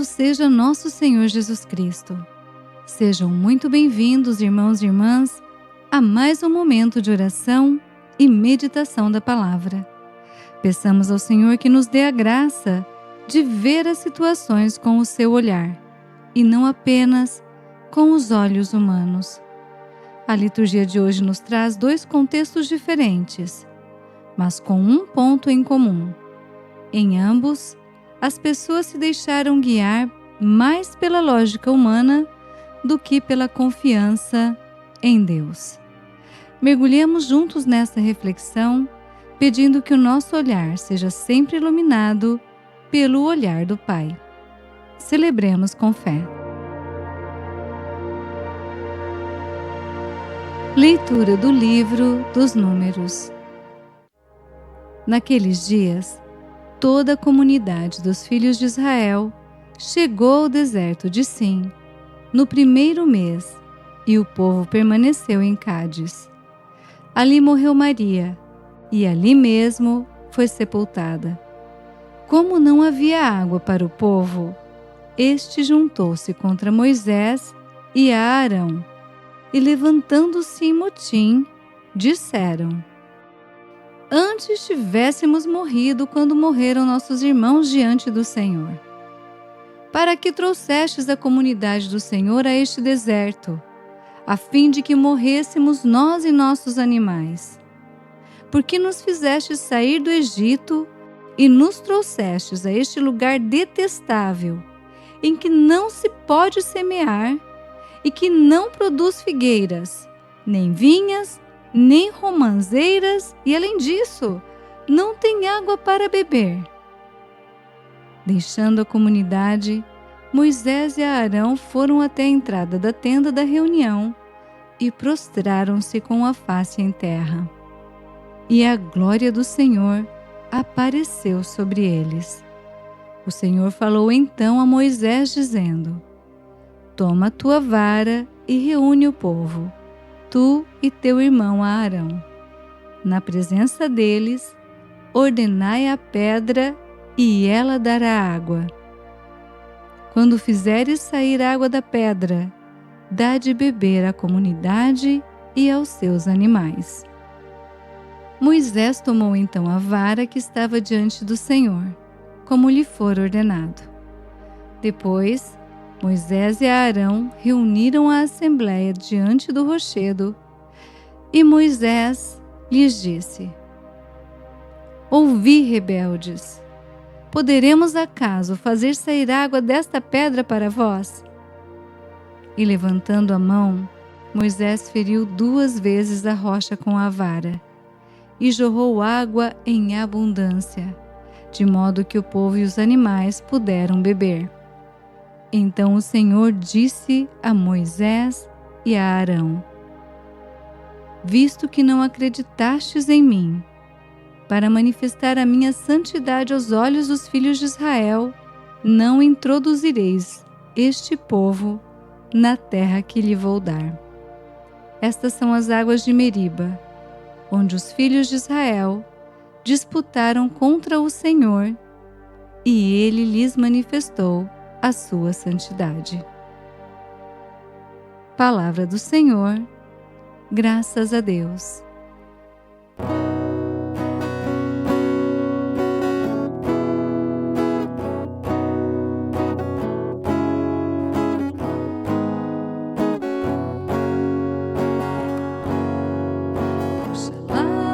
seja nosso Senhor Jesus Cristo. Sejam muito bem-vindos, irmãos e irmãs, a mais um momento de oração e meditação da palavra. Peçamos ao Senhor que nos dê a graça de ver as situações com o seu olhar e não apenas com os olhos humanos. A liturgia de hoje nos traz dois contextos diferentes, mas com um ponto em comum. Em ambos, as pessoas se deixaram guiar mais pela lógica humana do que pela confiança em Deus. Mergulhemos juntos nessa reflexão, pedindo que o nosso olhar seja sempre iluminado pelo olhar do Pai. Celebremos com fé. Leitura do livro dos Números. Naqueles dias, toda a comunidade dos filhos de Israel chegou ao deserto de Sim, no primeiro mês, e o povo permaneceu em Cádiz. Ali morreu Maria, e ali mesmo foi sepultada. Como não havia água para o povo, este juntou-se contra Moisés e a Arão, e levantando-se em motim, disseram: Antes tivéssemos morrido quando morreram nossos irmãos diante do Senhor. Para que trouxestes a comunidade do Senhor a este deserto, a fim de que morrêssemos nós e nossos animais? Porque nos fizestes sair do Egito e nos trouxestes a este lugar detestável, em que não se pode semear e que não produz figueiras, nem vinhas, nem romãzeiras, e além disso, não tem água para beber. Deixando a comunidade, Moisés e Arão foram até a entrada da tenda da reunião e prostraram-se com a face em terra. E a glória do Senhor apareceu sobre eles. O Senhor falou então a Moisés, dizendo: Toma a tua vara e reúne o povo, tu e teu irmão Arão. Na presença deles, ordenai a pedra e ela dará água. Quando fizeres sair água da pedra, dá de beber à comunidade e aos seus animais. Moisés tomou então a vara que estava diante do Senhor, como lhe for ordenado. Depois, Moisés e Arão reuniram a assembleia diante do rochedo, e Moisés lhes disse: Ouvi, rebeldes, poderemos acaso fazer sair água desta pedra para vós? E levantando a mão, Moisés feriu 2 vezes a rocha com a vara, e jorrou água em abundância, de modo que o povo e os animais puderam beber. Então o Senhor disse a Moisés e a Arão: Visto que não acreditastes em mim, para manifestar a minha santidade aos olhos dos filhos de Israel, não introduzireis este povo na terra que lhe vou dar. Estas são as águas de Meriba, onde os filhos de Israel disputaram contra o Senhor, e ele lhes manifestou a sua santidade. Palavra do Senhor, graças a Deus. Oxalá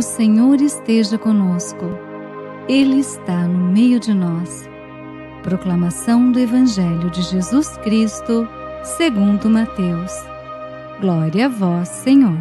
Senhor esteja conosco. Ele está no meio de nós. Proclamação do Evangelho de Jesus Cristo, segundo Mateus. Glória a vós, Senhor.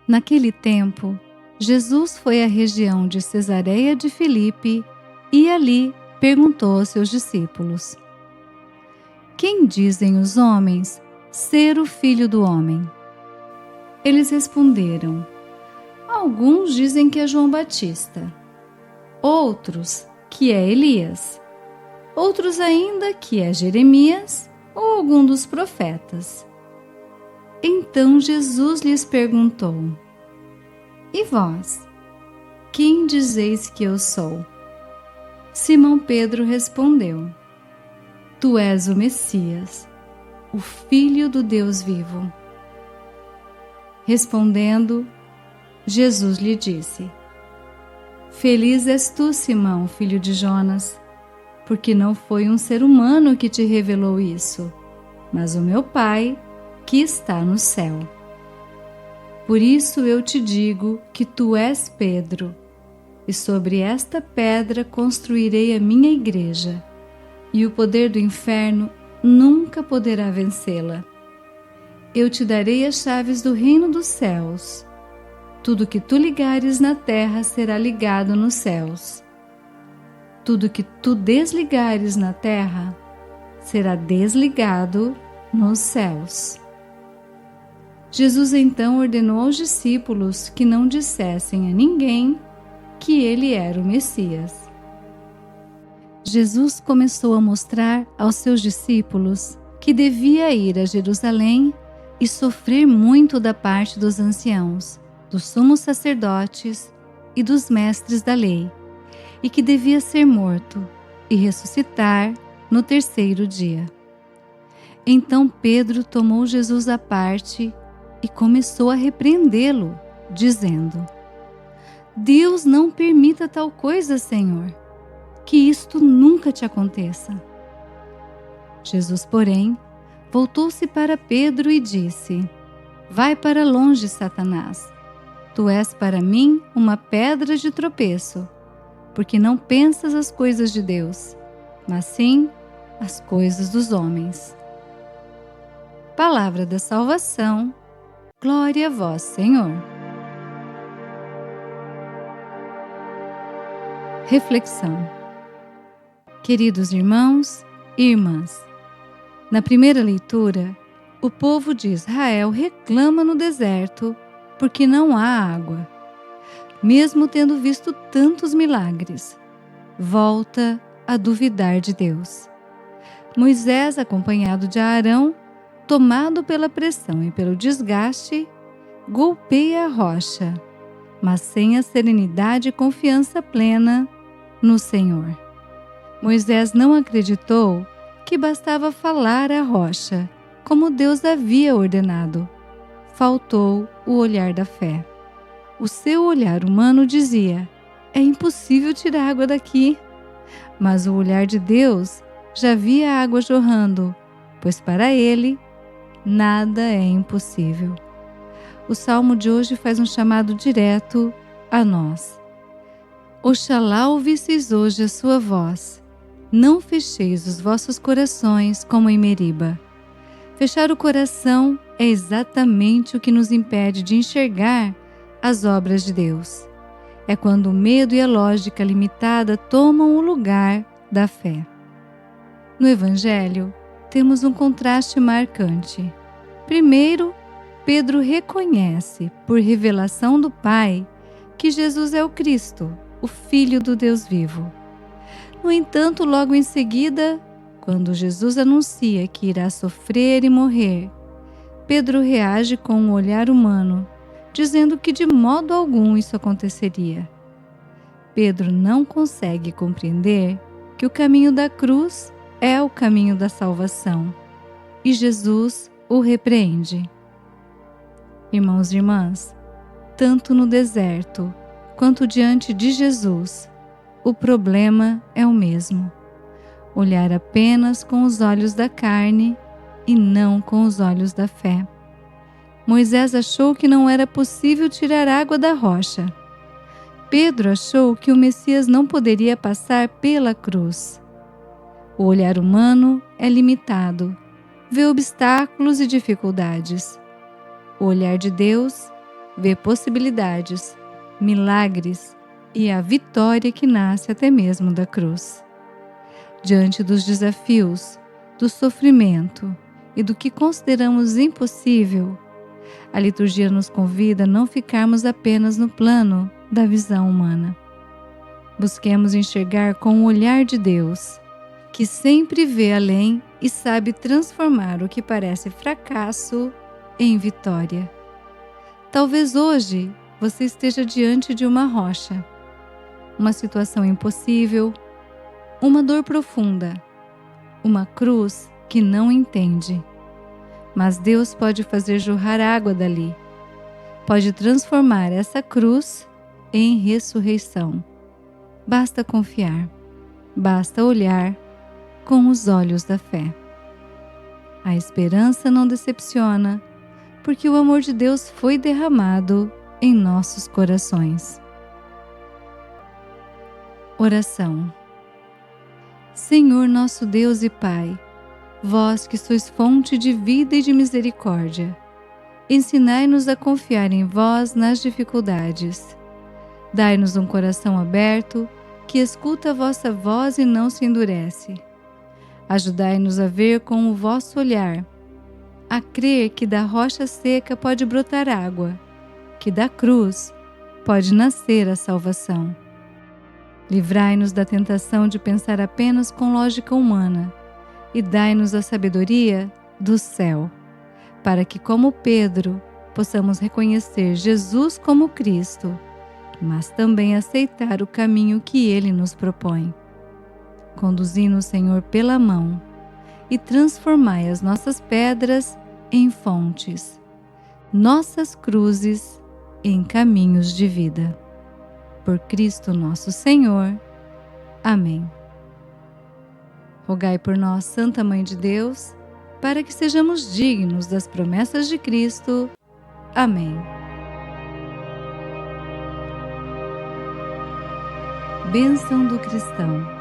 Naquele tempo, Jesus foi à região de Cesareia de Filipe e ali perguntou aos seus discípulos: Quem dizem os homens ser o Filho do Homem? Eles responderam: Alguns dizem que é João Batista, outros que é Elias, outros ainda que é Jeremias ou algum dos profetas. Então Jesus lhes perguntou: E vós, quem dizeis que eu sou? Simão Pedro respondeu: Tu és o Messias, o Filho do Deus vivo. Respondendo, Jesus lhe disse: Feliz és tu, Simão, filho de Jonas, porque não foi um ser humano que te revelou isso, mas o meu Pai que está no céu. Por isso eu te digo que tu és Pedro, e sobre esta pedra construirei a minha igreja, e o poder do inferno nunca poderá vencê-la. Eu te darei as chaves do reino dos céus. Tudo que tu ligares na terra será ligado nos céus. Tudo que tu desligares na terra será desligado nos céus. Jesus então ordenou aos discípulos que não dissessem a ninguém que ele era o Messias. Jesus começou a mostrar aos seus discípulos que devia ir a Jerusalém e sofrer muito da parte dos anciãos, dos sumos sacerdotes e dos mestres da lei, e que devia ser morto e ressuscitar no terceiro dia. Então Pedro tomou Jesus à parte e começou a repreendê-lo, dizendo: Deus não permita tal coisa, Senhor, que isto nunca te aconteça. Jesus, porém, voltou-se para Pedro e disse: Vai para longe, Satanás. Tu és para mim uma pedra de tropeço, porque não pensas as coisas de Deus, mas sim as coisas dos homens. Palavra da salvação. Glória a vós, Senhor. Reflexão. Queridos irmãos e irmãs, na primeira leitura, o povo de Israel reclama no deserto porque não há água. Mesmo tendo visto tantos milagres, volta a duvidar de Deus. Moisés, acompanhado de Arão, tomado pela pressão e pelo desgaste, golpeia a rocha, mas sem a serenidade e confiança plena no Senhor. Moisés não acreditou que bastava falar à rocha, como Deus havia ordenado. Faltou o olhar da fé. O seu olhar humano dizia: é impossível tirar água daqui. Mas o olhar de Deus já via a água jorrando, pois para ele nada é impossível. O salmo de hoje faz um chamado direto a nós. Oxalá ouvisseis hoje a sua voz. Não fecheis os vossos corações como em Meriba. Fechar o coração é exatamente o que nos impede de enxergar as obras de Deus. É quando o medo e a lógica limitada tomam o lugar da fé. No Evangelho, temos um contraste marcante. Primeiro, Pedro reconhece, por revelação do Pai, que Jesus é o Cristo, o Filho do Deus vivo. No entanto, logo em seguida, quando Jesus anuncia que irá sofrer e morrer, Pedro reage com um olhar humano, dizendo que de modo algum isso aconteceria. Pedro não consegue compreender que o caminho da cruz é o caminho da salvação, e Jesus o repreende. Irmãos e irmãs, tanto no deserto quanto diante de Jesus, o problema é o mesmo: olhar apenas com os olhos da carne e não com os olhos da fé. Moisés achou que não era possível tirar água da rocha. Pedro achou que o Messias não poderia passar pela cruz. O olhar humano é limitado, vê obstáculos e dificuldades. O olhar de Deus vê possibilidades, milagres e a vitória que nasce até mesmo da cruz. Diante dos desafios, do sofrimento e do que consideramos impossível, a liturgia nos convida a não ficarmos apenas no plano da visão humana. Busquemos enxergar com o olhar de Deus, que sempre vê além e sabe transformar o que parece fracasso em vitória. Talvez hoje você esteja diante de uma rocha, uma situação impossível, uma dor profunda, uma cruz que não entende. Mas Deus pode fazer jorrar água dali, pode transformar essa cruz em ressurreição. Basta confiar, basta olhar com os olhos da fé. A esperança não decepciona, porque o amor de Deus foi derramado em nossos corações. Oração. Senhor nosso Deus e Pai, vós que sois fonte de vida e de misericórdia, ensinai-nos a confiar em vós nas dificuldades. Dai-nos um coração aberto, que escuta a vossa voz e não se endurece. Ajudai-nos a ver com o vosso olhar, a crer que da rocha seca pode brotar água, que da cruz pode nascer a salvação. Livrai-nos da tentação de pensar apenas com lógica humana e dai-nos a sabedoria do céu, para que, como Pedro, possamos reconhecer Jesus como Cristo, mas também aceitar o caminho que Ele nos propõe. Conduzi-nos, Senhor, pela mão e transformai as nossas pedras em fontes, nossas cruzes em caminhos de vida. Por Cristo nosso Senhor. Amém. Rogai por nós, Santa Mãe de Deus, para que sejamos dignos das promessas de Cristo. Amém. Bênção do cristão.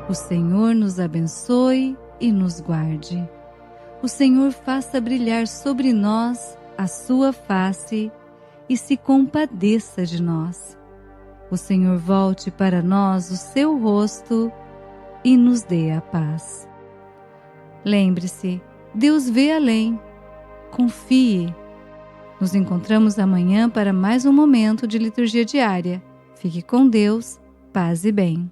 O Senhor nos abençoe e nos guarde. O Senhor faça brilhar sobre nós a sua face e se compadeça de nós. O Senhor volte para nós o seu rosto e nos dê a paz. Lembre-se, Deus vê além. Confie. Nos encontramos amanhã para mais um momento de liturgia diária. Fique com Deus, paz e bem.